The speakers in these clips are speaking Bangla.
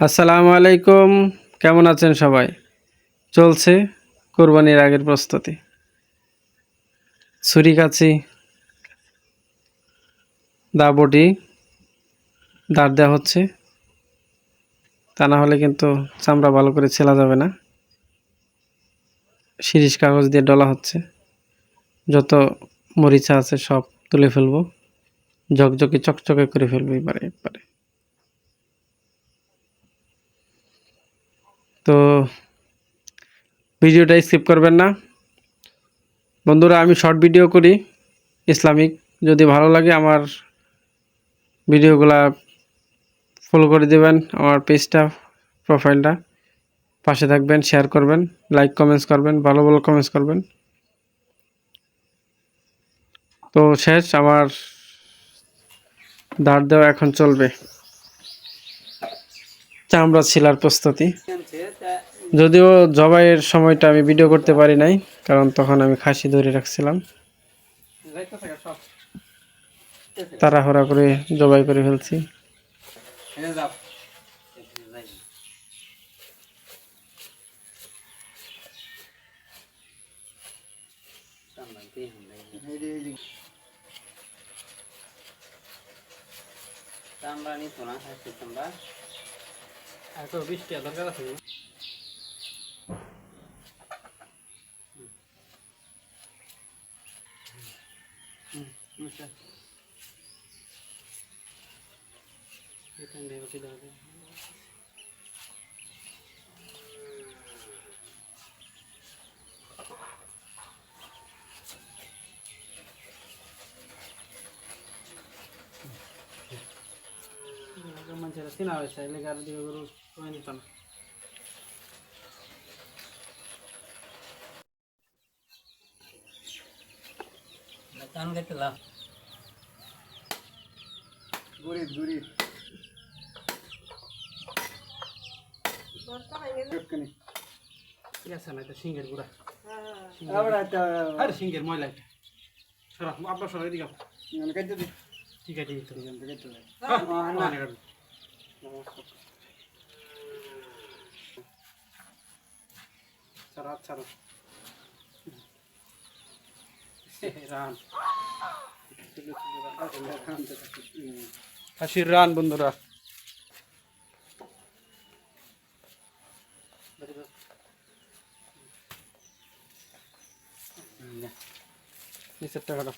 আসসালামু আলাইকুম। কেমন আছেন সবাই? চলছে কোরবানির আগের প্রস্তুতি। ছুরি কাছি দাবটি দাঁড় দেওয়া হচ্ছে, তা না হলে কিন্তু চামড়া ভালো করে ছেলা যাবে না। শিরিষ কাগজ দিয়ে ডলা হচ্ছে, যত মরিচা আছে সব তুলে ফেলবো, ঝকঝকে চকচকে করে ফেলবো একবারে। তো ভিডিওটা স্কিপ করবেন না বন্ধুরা। আমি শর্ট ভিডিও করি ইসলামিক। যদি ভালো লাগে আমার ভিডিওগুলা ফলো করে দেবেন, আমার পেজটা, প্রোফাইলটা, পাশে থাকবেন, শেয়ার করবেন, লাইক কমেন্টস করবেন, ভালো ভালো কমেন্টস করবেন। তো শেষ আমার দাঁড় দেওয়া, এখন চলবে চামড়া ছিলার প্রস্তুতি। যদিও জবাইয়ের সময়টা আমি ভিডিও করতে পারি নাই, কারণ তখন আমি খাসি ধরে রাখছিলাম, তাড়াহুড়া করে জবাই করে ফেলছি। চামড়া নিত না, খাসির চামড়া। এত 20 টাকা দরকার আছে। মানুষেরা চিনা হয়েছে, এলে গাড়ি দিকে গরু কমে দিত না। কান কেটে লাভ গরিব ঠিক আছে না, এটা সিংহের গুড়া। আরে সিংহের ময়লা এটা সরা আপনার সরা এদিকে কেটে দি ঠিক আছে, ঠিক আছে। কেটে দি ছাড়া ছাড়া রান খাসির রান বন্ধুরা। নিচের টাকাটা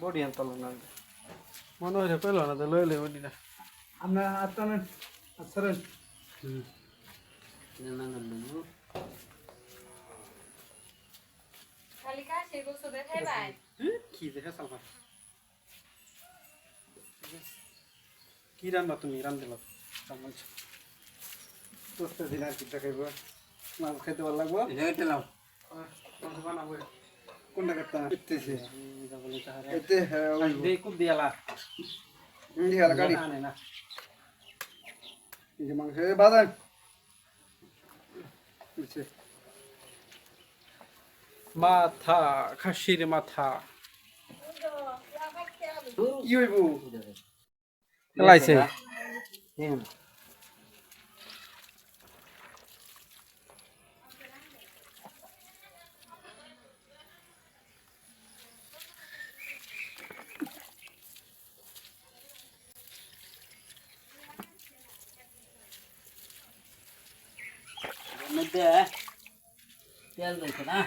বডি আনতাল না, মনে হয় পেল না তো লইলে বডিটা আমরা আত্মানেন আছরেন কি দেখে সালফা কি রান্না তুমি রান দিল তোর দিন আর কি দেখাইব মাছ খেতে ভালো লাগবো কেটে লাভ বানাবো কোনটা কাটতা ইত্তেছে তাহলে এতে দেই খুব দিয়ালা দিয়ালা গাড়ি আনে না এই যে মাংস বাজান মাথা, খাসির মাথা কি হইব লাইছে মধ্যে তেল দিয়েছে না।